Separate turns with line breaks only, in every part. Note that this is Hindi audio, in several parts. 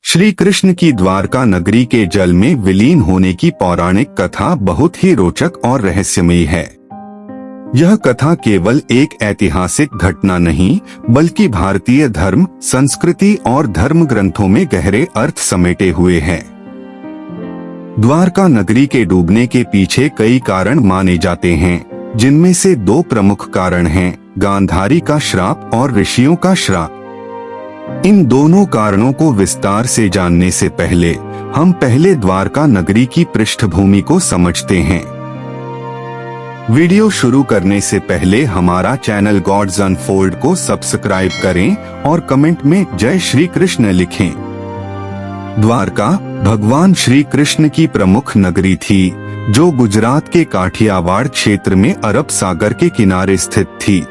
श्री कृष्ण की द्वारका नगरी के जल में विलीन होने की पौराणिक कथा बहुत ही रोचक और रहस्यमयी है। यह कथा केवल एक ऐतिहासिक घटना नहीं, बल्कि भारतीय धर्म, संस्कृति और धर्म ग्रंथों में गहरे अर्थ समेटे हुए है। द्वारका नगरी के डूबने के पीछे कई कारण माने जाते हैं, जिनमें से दो प्रमुख कारण हैं, गांधारी का श्राप और ऋषियों का श्राप। इन दोनों कारणों को विस्तार से जानने से पहले हम पहले द्वारका नगरी की पृष्ठभूमि को समझते हैं। वीडियो शुरू करने से पहले हमारा चैनल गॉड्स अनफोल्ड को सब्सक्राइब करें और कमेंट में जय श्री कृष्ण लिखें। द्वारका भगवान श्री कृष्ण की प्रमुख नगरी थी, जो गुजरात के काठियावाड़ क्षेत्र में अरब सागर के किनारे स्थित थी।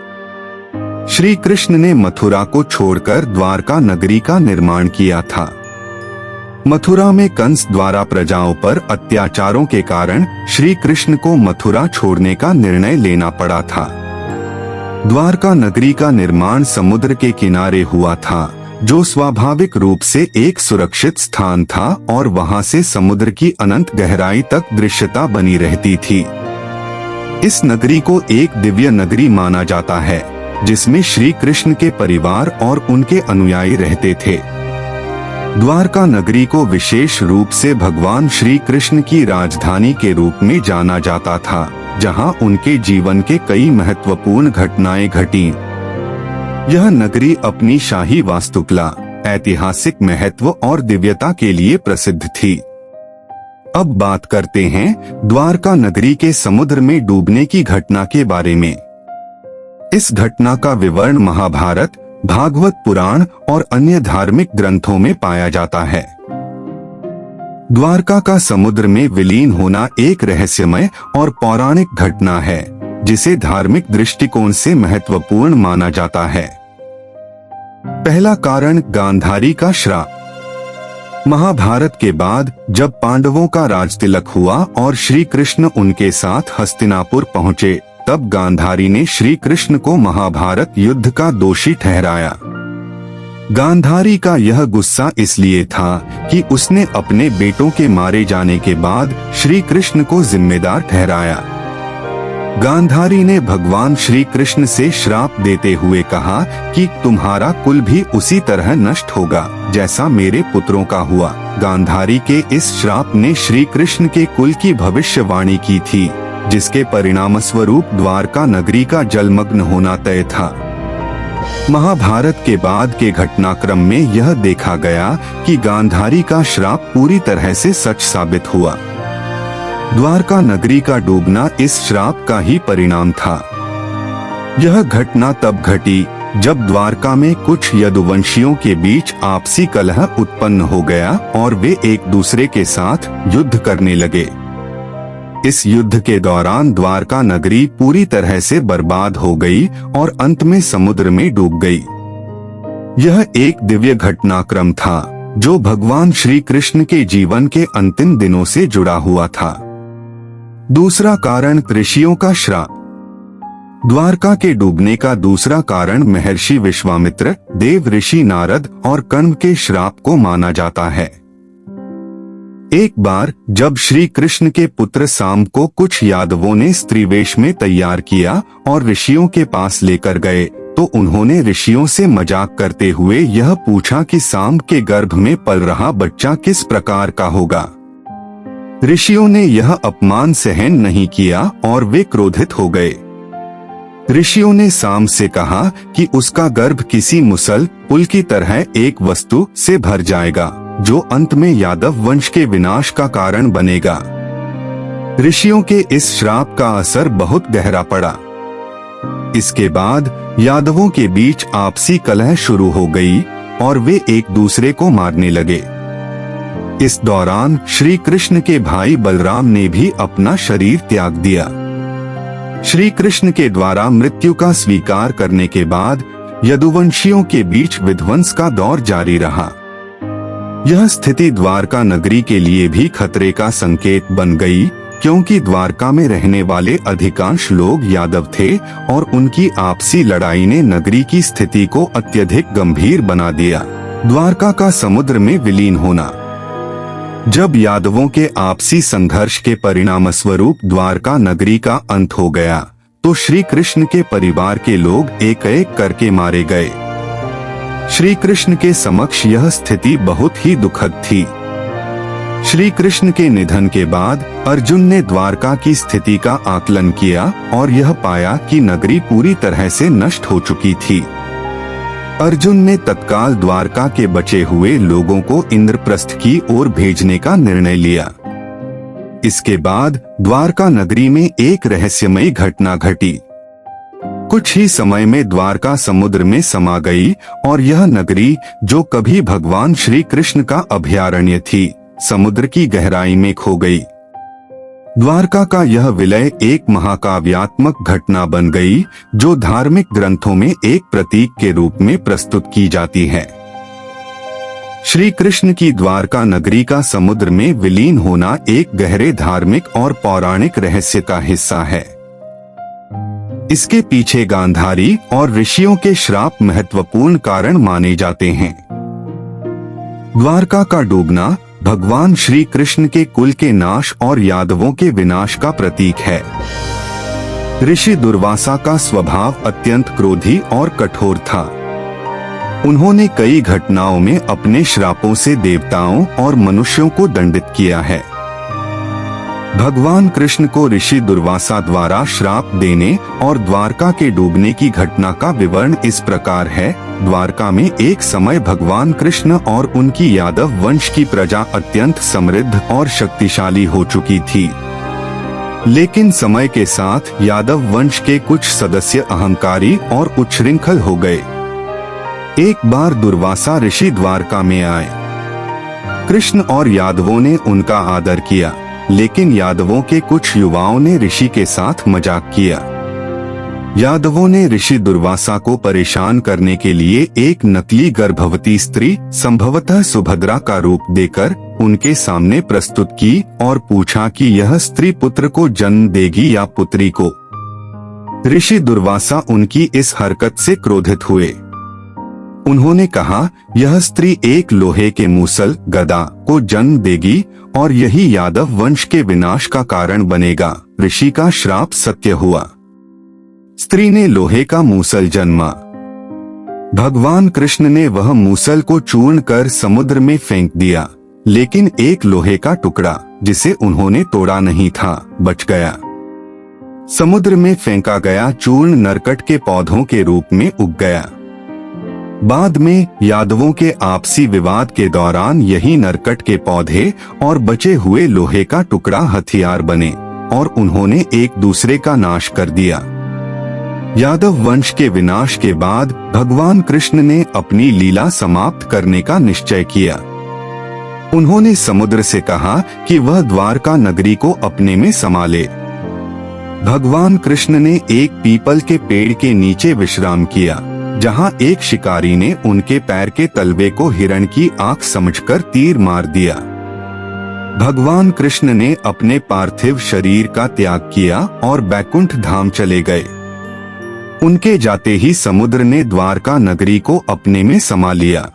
श्री कृष्ण ने मथुरा को छोड़कर द्वारका नगरी का निर्माण किया था। मथुरा में कंस द्वारा प्रजाओं पर अत्याचारों के कारण श्री कृष्ण को मथुरा छोड़ने का निर्णय लेना पड़ा था। द्वारका नगरी का निर्माण समुद्र के किनारे हुआ था, जो स्वाभाविक रूप से एक सुरक्षित स्थान था और वहां से समुद्र की अनंत गहराई तक दृश्यता बनी रहती थी। इस नगरी को एक दिव्य नगरी माना जाता है, जिसमें श्री कृष्ण के परिवार और उनके अनुयायी रहते थे। द्वारका नगरी को विशेष रूप से भगवान श्री कृष्ण की राजधानी के रूप में जाना जाता था, जहां उनके जीवन के कई महत्वपूर्ण घटनाएं घटीं। यह नगरी अपनी शाही वास्तुकला, ऐतिहासिक महत्व और दिव्यता के लिए प्रसिद्ध थी। अब बात करते हैं द्वारका नगरी के समुद्र में डूबने की घटना के बारे में। इस घटना का विवरण महाभारत, भागवत पुराण और अन्य धार्मिक ग्रंथों में पाया जाता है। द्वारका का समुद्र में विलीन होना एक रहस्यमय और पौराणिक घटना है, जिसे धार्मिक दृष्टिकोण से महत्वपूर्ण माना जाता है। पहला कारण, गांधारी का श्राप। महाभारत के बाद जब पांडवों का राजतिलक हुआ और श्री कृष्ण उनके साथ हस्तिनापुर पहुंचे, तब गांधारी ने श्री कृष्ण को महाभारत युद्ध का दोषी ठहराया। गांधारी का यह गुस्सा इसलिए था कि उसने अपने बेटों के मारे जाने के बाद श्री कृष्ण को जिम्मेदार ठहराया। गांधारी ने भगवान श्री कृष्ण से श्राप देते हुए कहा कि तुम्हारा कुल भी उसी तरह नष्ट होगा, जैसा मेरे पुत्रों का हुआ। गांधारी के इस श्राप ने श्री कृष्ण के कुल की भविष्यवाणी की थी, जिसके परिणामस्वरूप द्वारका नगरी का जलमग्न होना तय था। महाभारत के बाद के घटनाक्रम में यह देखा गया कि गांधारी का श्राप पूरी तरह से सच साबित हुआ। द्वारका नगरी का डूबना इस श्राप का ही परिणाम था। यह घटना तब घटी जब द्वारका में कुछ यदुवंशियों के बीच आपसी कलह उत्पन्न हो गया और वे एक दूसरे के साथ युद्ध करने लगे। इस युद्ध के दौरान द्वारका नगरी पूरी तरह से बर्बाद हो गई और अंत में समुद्र में डूब गई। यह एक दिव्य घटनाक्रम था, जो भगवान श्री कृष्ण के जीवन के अंतिम दिनों से जुड़ा हुआ था। दूसरा कारण, ऋषियों का श्राप। द्वारका के डूबने का दूसरा कारण महर्षि विश्वामित्र, देव ऋषि नारद और कण्व के श्राप को माना जाता है। एक बार जब श्री कृष्ण के पुत्र साम को कुछ यादवों ने स्त्रीवेश में तैयार किया और ऋषियों के पास लेकर गए, तो उन्होंने ऋषियों से मजाक करते हुए यह पूछा कि साम के गर्भ में पल रहा बच्चा किस प्रकार का होगा। ऋषियों ने यह अपमान सहन नहीं किया और वे क्रोधित हो गए। ऋषियों ने साम से कहा कि उसका गर्भ किसी मुसल पुल की तरह एक वस्तु से भर जाएगा, जो अंत में यादव वंश के विनाश का कारण बनेगा। ऋषियों के इस श्राप का असर बहुत गहरा पड़ा। इसके बाद यादवों के बीच आपसी कलह शुरू हो गई और वे एक दूसरे को मारने लगे। इस दौरान श्री कृष्ण के भाई बलराम ने भी अपना शरीर त्याग दिया। श्री कृष्ण के द्वारा मृत्यु का स्वीकार करने के बाद यदुवंशियों के बीच विध्वंस का दौर जारी रहा। यह स्थिति द्वारका नगरी के लिए भी खतरे का संकेत बन गई, क्योंकि द्वारका में रहने वाले अधिकांश लोग यादव थे और उनकी आपसी लड़ाई ने नगरी की स्थिति को अत्यधिक गंभीर बना दिया। द्वारका का समुद्र में विलीन होना। जब यादवों के आपसी संघर्ष के परिणाम स्वरूप द्वारका नगरी का अंत हो गया तो श्री कृष्ण के परिवार के लोग एक एक करके मारे गए। श्री कृष्ण के समक्ष यह स्थिति बहुत ही दुखद थी। श्री कृष्ण के निधन के बाद अर्जुन ने द्वारका की स्थिति का आकलन किया और यह पाया कि नगरी पूरी तरह से नष्ट हो चुकी थी। अर्जुन ने तत्काल द्वारका के बचे हुए लोगों को इंद्रप्रस्थ की ओर भेजने का निर्णय लिया। इसके बाद द्वारका नगरी में एक रहस्यमयी घटना घटी। कुछ ही समय में द्वारका समुद्र में समा गई और यह नगरी, जो कभी भगवान श्री कृष्ण का अभयारण्य थी, समुद्र की गहराई में खो गई। द्वारका का यह विलय एक महाकाव्यात्मक घटना बन गई, जो धार्मिक ग्रंथों में एक प्रतीक के रूप में प्रस्तुत की जाती है। श्री कृष्ण की द्वारका नगरी का समुद्र में विलीन होना एक गहरे धार्मिक और पौराणिक रहस्य का हिस्सा है। इसके पीछे गांधारी और ऋषियों के श्राप महत्वपूर्ण कारण माने जाते हैं। द्वारका का डूबना भगवान श्री कृष्ण के कुल के नाश और यादवों के विनाश का प्रतीक है। ऋषि दुर्वासा का स्वभाव अत्यंत क्रोधी और कठोर था। उन्होंने कई घटनाओं में अपने श्रापों से देवताओं और मनुष्यों को दंडित किया है। भगवान कृष्ण को ऋषि दुर्वासा द्वारा श्राप देने और द्वारका के डूबने की घटना का विवरण इस प्रकार है। द्वारका में एक समय भगवान कृष्ण और उनकी यादव वंश की प्रजा अत्यंत समृद्ध और शक्तिशाली हो चुकी थी। लेकिन समय के साथ यादव वंश के कुछ सदस्य अहंकारी और उच्छृंखल हो गए। एक बार दुर्वासा ऋषि द्वारका में आए। कृष्ण और यादवों ने उनका आदर किया, लेकिन यादवों के कुछ युवाओं ने ऋषि के साथ मजाक किया। यादवों ने ऋषि दुर्वासा को परेशान करने के लिए एक नकली गर्भवती स्त्री, संभवतः सुभद्रा का रूप देकर उनके सामने प्रस्तुत की और पूछा कि यह स्त्री पुत्र को जन्म देगी या पुत्री को। ऋषि दुर्वासा उनकी इस हरकत से क्रोधित हुए। उन्होंने कहा, यह स्त्री एक लोहे के मूसल गदा को जन्म देगी और यही यादव वंश के विनाश का कारण बनेगा। ऋषि का श्राप सत्य हुआ। स्त्री ने लोहे का मूसल जन्मा। भगवान कृष्ण ने वह मूसल को चूर्ण कर समुद्र में फेंक दिया, लेकिन एक लोहे का टुकड़ा, जिसे उन्होंने तोड़ा नहीं था, बच गया। समुद्र में फेंका गया चूर्ण नरकट के पौधों के रूप में उग गया। बाद में यादवों के आपसी विवाद के दौरान यही नरकट के पौधे और बचे हुए लोहे का टुकड़ा हथियार बने और उन्होंने एक दूसरे का नाश कर दिया। यादव वंश के विनाश के बाद भगवान कृष्ण ने अपनी लीला समाप्त करने का निश्चय किया। उन्होंने समुद्र से कहा कि वह द्वारका नगरी को अपने में समा ले। भगवान कृष्ण ने एक पीपल के पेड़ के नीचे विश्राम किया, जहां एक शिकारी ने उनके पैर के तलवे को हिरण की आंख समझकर तीर मार दिया। भगवान कृष्ण ने अपने पार्थिव शरीर का त्याग किया और बैकुंठ धाम चले गए। उनके जाते ही समुद्र ने द्वारका नगरी को अपने में समा लिया।